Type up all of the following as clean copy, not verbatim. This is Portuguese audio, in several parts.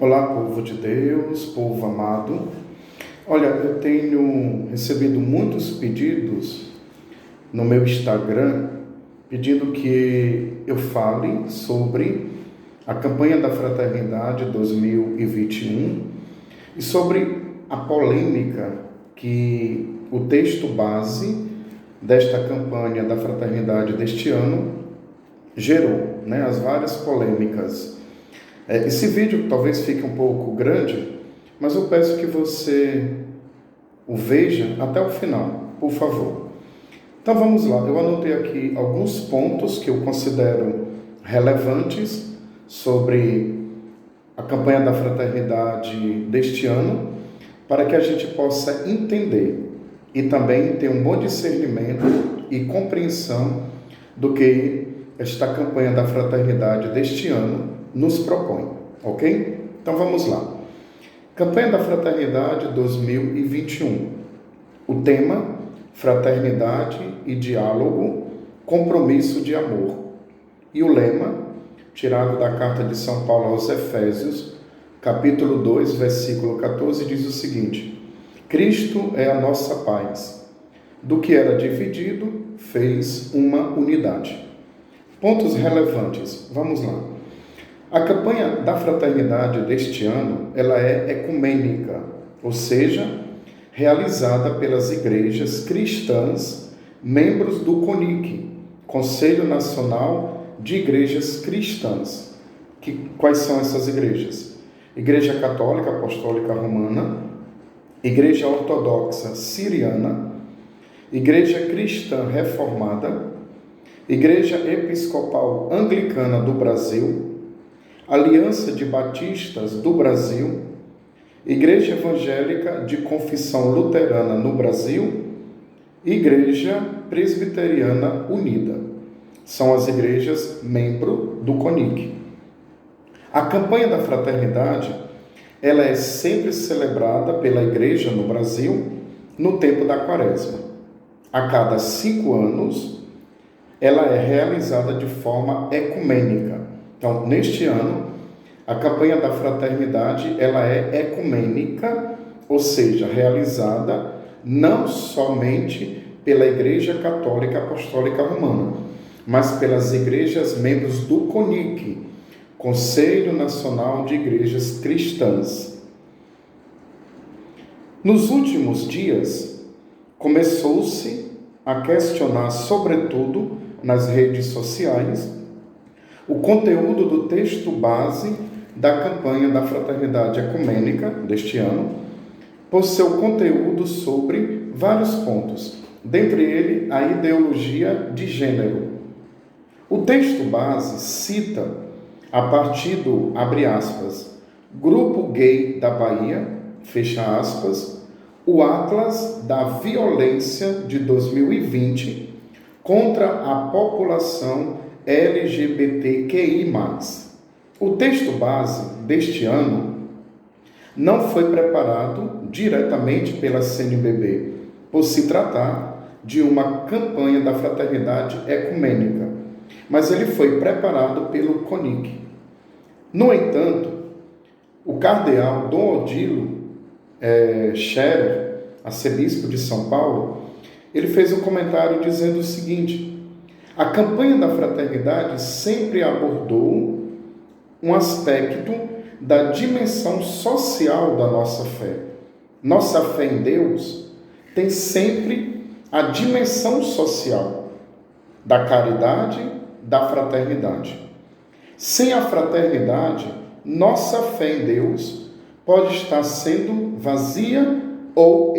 Olá, povo de Deus, povo amado. Olha, eu tenho recebido muitos pedidos no meu Instagram, pedindo que eu fale sobre a campanha da Fraternidade 2021 e sobre a polêmica que o texto base desta campanha da Fraternidade deste ano gerou, né? As várias polêmicas. Esse vídeo talvez fique um pouco grande, mas eu peço que você o veja até o final, por favor. Então vamos lá, eu anotei aqui alguns pontos que eu considero relevantes sobre a campanha da Fraternidade deste ano, para que a gente possa entender e também ter um bom discernimento e compreensão do que esta campanha da Fraternidade deste ano nos propõe, ok? Então vamos lá. Campanha da Fraternidade 2021. O tema: Fraternidade e Diálogo, Compromisso de Amor. E o lema, tirado da carta de São Paulo aos Efésios, capítulo 2, versículo 14, diz o seguinte: Cristo é a nossa paz. Do que era dividido, fez uma unidade. Pontos relevantes. Vamos lá. A campanha da Fraternidade deste ano, ela é ecumênica, ou seja, realizada pelas igrejas cristãs, membros do CONIC, Conselho Nacional de Igrejas Cristãs. Quais são essas igrejas? Igreja Católica Apostólica Romana, Igreja Ortodoxa Siriana, Igreja Cristã Reformada, Igreja Episcopal Anglicana do Brasil, Aliança de Batistas do Brasil, Igreja Evangélica de Confissão Luterana no Brasil e Igreja Presbiteriana Unida. São as igrejas membro do CONIC. A campanha da Fraternidade, ela é sempre celebrada pela igreja no Brasil no tempo da Quaresma. A cada 5 anos, ela é realizada de forma ecumênica. Então, neste ano, a campanha da Fraternidade, ela é ecumênica, ou seja, realizada não somente pela Igreja Católica Apostólica Romana, mas pelas igrejas membros do CONIC, Conselho Nacional de Igrejas Cristãs. Nos últimos dias, começou-se a questionar, sobretudo nas redes sociais, o conteúdo do texto base da campanha da Fraternidade Ecumênica deste ano, por seu conteúdo sobre vários pontos, dentre ele a ideologia de gênero. O texto base cita, a partir do, abre aspas, Grupo Gay da Bahia, fecha aspas, o Atlas da Violência de 2020 contra a população LGBTQI+. O texto base deste ano não foi preparado diretamente pela CNBB, por se tratar de uma campanha da Fraternidade Ecumênica, mas ele foi preparado pelo CONIC. No entanto, o cardeal Dom Odilo Scherer, arcebispo de São Paulo, ele fez um comentário dizendo o seguinte: a campanha da Fraternidade sempre abordou um aspecto da dimensão social da nossa fé. Nossa fé em Deus tem sempre a dimensão social da caridade, da fraternidade. Sem a fraternidade, nossa fé em Deus pode estar sendo vazia ou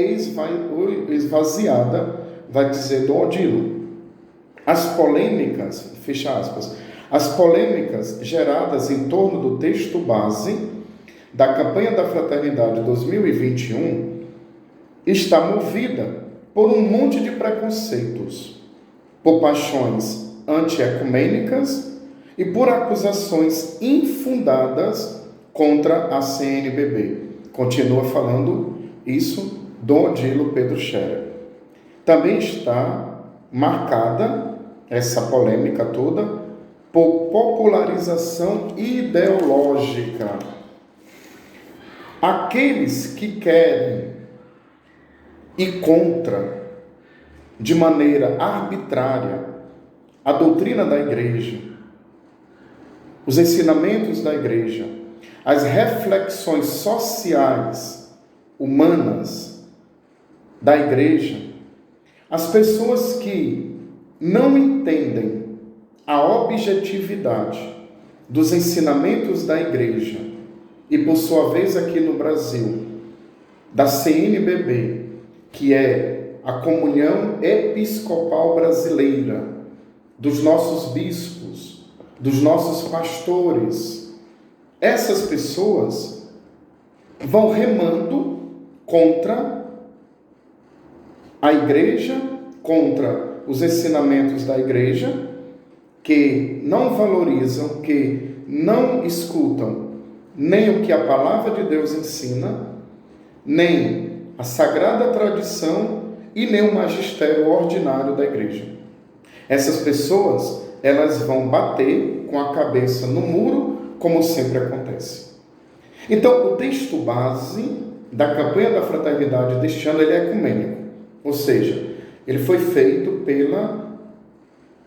esvaziada, vai dizer Dom Odilo. As polêmicas, fecha aspas, as polêmicas geradas em torno do texto base da campanha da Fraternidade 2021 está movida por um monte de preconceitos, por paixões anti-ecumênicas e por acusações infundadas contra a CNBB. Continua falando isso Dom Odilo Pedro Scherer. Também está marcada essa polêmica toda por popularização ideológica. Aqueles que querem ir contra, de maneira arbitrária, a doutrina da igreja, os ensinamentos da igreja, as reflexões sociais, humanas da igreja, as pessoas que não entendem a objetividade dos ensinamentos da igreja e, por sua vez, aqui no Brasil, da CNBB, que é a Comunhão Episcopal Brasileira, dos nossos bispos, dos nossos pastores, essas pessoas vão remando contra a igreja, contra os ensinamentos da igreja, que não valorizam, que não escutam nem o que a palavra de Deus ensina, nem a sagrada tradição e nem o magistério ordinário da igreja. Essas pessoas, elas vão bater com a cabeça no muro, como sempre acontece. Então, o texto base da campanha da fraternidade deste ano, ele é ecumênico, ou seja, ele foi feito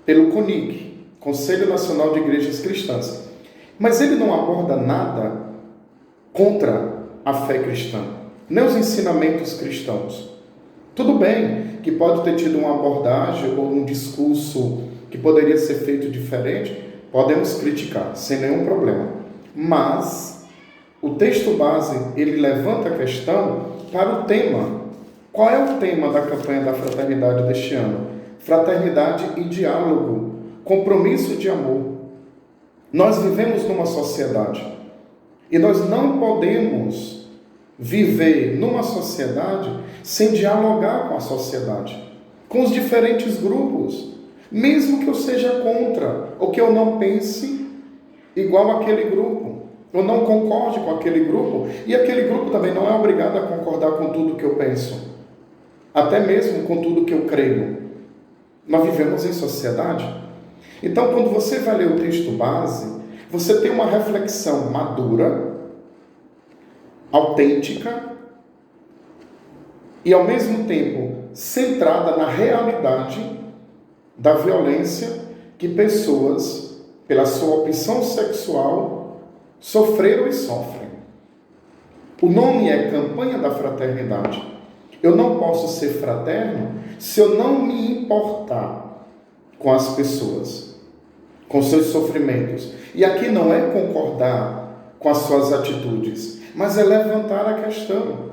pelo CONIC, Conselho Nacional de Igrejas Cristãs, mas ele não aborda nada contra a fé cristã, nem os ensinamentos cristãos. Tudo bem que pode ter tido uma abordagem ou um discurso que poderia ser feito diferente, podemos criticar, sem nenhum problema. Mas o texto base, ele levanta a questão para o tema. Qual é o tema da campanha da fraternidade deste ano? Fraternidade e diálogo, compromisso de amor. Nós vivemos numa sociedade e nós não podemos viver numa sociedade sem dialogar com a sociedade, com os diferentes grupos, mesmo que eu seja contra, ou que eu não pense igual àquele grupo, eu não concorde com aquele grupo, e aquele grupo também não é obrigado a concordar com tudo que eu penso, até mesmo com tudo que eu creio. Nós vivemos em sociedade. Então, quando você vai ler o texto base, você tem uma reflexão madura, autêntica e, ao mesmo tempo, centrada na realidade da violência que pessoas, pela sua opção sexual, sofreram e sofrem. O nome é Campanha da Fraternidade. Eu não posso ser fraterno se eu não me importar com as pessoas, com seus sofrimentos. E aqui não é concordar com as suas atitudes, mas é levantar a questão,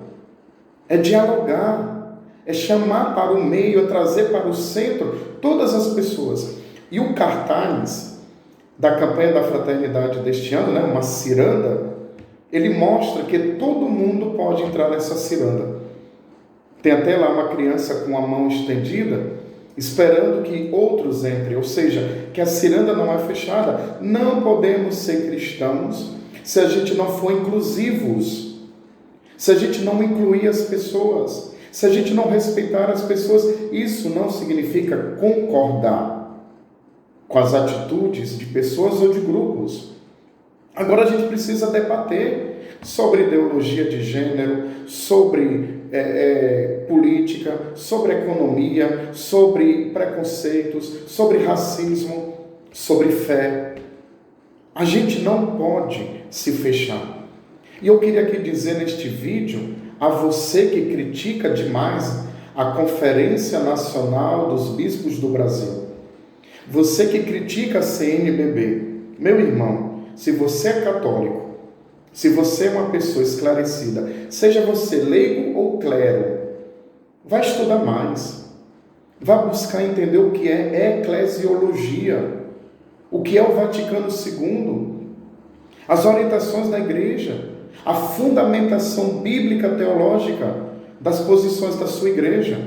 é dialogar, é chamar para o meio, é trazer para o centro todas as pessoas. E o cartaz da campanha da fraternidade deste ano, uma ciranda, ele mostra que todo mundo pode entrar nessa ciranda. Tem até lá uma criança com a mão estendida, esperando que outros entrem, ou seja, que a ciranda não é fechada. Não podemos ser cristãos se a gente não for inclusivos, se a gente não incluir as pessoas, se a gente não respeitar as pessoas. Isso não significa concordar com as atitudes de pessoas ou de grupos. Agora a gente precisa debater sobre ideologia de gênero, sobre política, sobre economia, sobre preconceitos, sobre racismo, sobre fé. A gente não pode se fechar. E eu queria aqui dizer neste vídeo, a você que critica demais a Conferência Nacional dos Bispos do Brasil, você que critica a CNBB, meu irmão, se você é católico, se você é uma pessoa esclarecida, seja você leigo ou clero, vai estudar mais, vai buscar entender o que é eclesiologia, o que é o Vaticano II, as orientações da igreja, a fundamentação bíblica teológica das posições da sua igreja.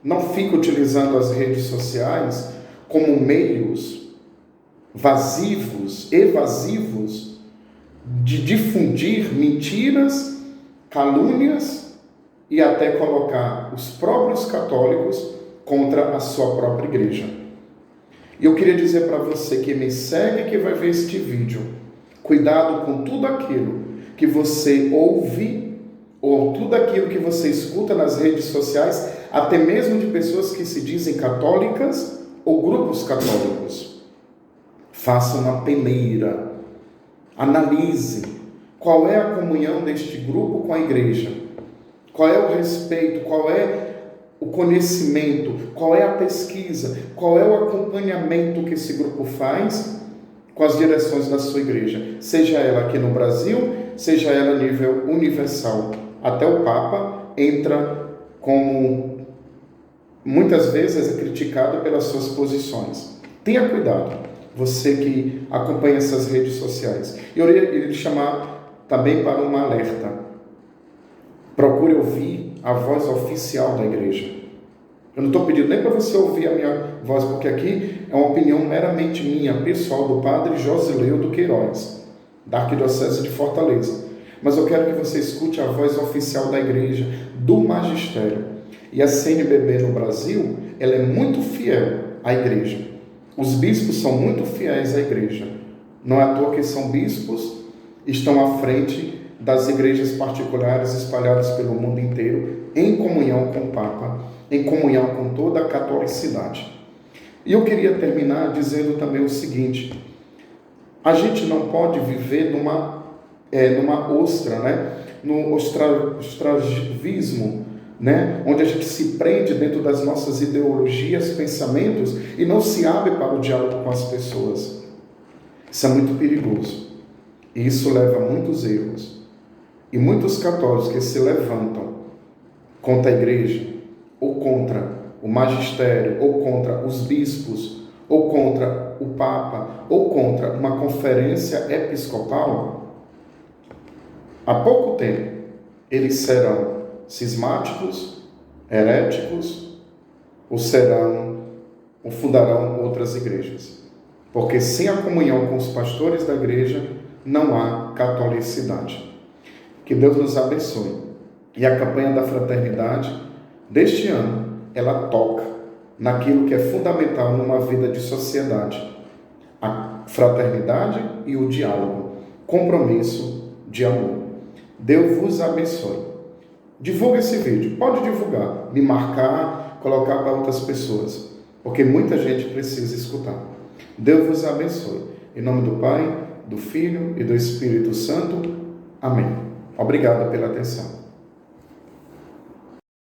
Não fique utilizando as redes sociais como meios evasivos de difundir mentiras, calúnias e até colocar os próprios católicos contra a sua própria igreja. E eu queria dizer para você que me segue, que vai ver este vídeo, cuidado com tudo aquilo que você ouve, ou tudo aquilo que você escuta nas redes sociais, até mesmo de pessoas que se dizem católicas ou grupos católicos. Faça uma peneira, analise qual é a comunhão deste grupo com a igreja, qual é o respeito, qual é o conhecimento, qual é a pesquisa, qual é o acompanhamento que esse grupo faz com as direções da sua igreja, seja ela aqui no Brasil, seja ela a nível universal. Até o Papa entra como, muitas vezes, é criticado pelas suas posições. Tenha cuidado, você que acompanha essas redes sociais. Eu iria lhe chamar também para um alerta. Procure ouvir a voz oficial da igreja. Eu não estou pedindo nem para você ouvir a minha voz, porque aqui é uma opinião meramente minha, pessoal, do padre Josileudo Queiroz, da Arquidiocese de Fortaleza. Mas eu quero que você escute a voz oficial da igreja, do magistério. E a CNBB no Brasil, ela é muito fiel à igreja. Os bispos são muito fiéis à igreja. Não é à toa que são bispos, estão à frente das igrejas particulares espalhadas pelo mundo inteiro, em comunhão com o Papa, em comunhão com toda a catolicidade. E eu queria terminar dizendo também o seguinte: a gente não pode viver numa ostra, no ostracismo, onde a gente se prende dentro das nossas ideologias, pensamentos, e não se abre para o diálogo com as pessoas. Isso é muito perigoso. E isso leva a muitos erros. E muitos católicos que se levantam contra a igreja, ou contra o magistério, ou contra os bispos, ou contra o Papa, ou contra uma conferência episcopal, há pouco tempo eles serão cismáticos, heréticos, ou fundarão outras igrejas. Porque sem a comunhão com os pastores da igreja, não há catolicidade. Que Deus nos abençoe. E a campanha da fraternidade deste ano, ela toca naquilo que é fundamental numa vida de sociedade: a fraternidade e o diálogo, compromisso de amor. Deus vos abençoe. Divulgue esse vídeo, pode divulgar, me marcar, colocar para outras pessoas, porque muita gente precisa escutar. Deus vos abençoe. Em nome do Pai, do Filho e do Espírito Santo. Amém. Obrigado pela atenção.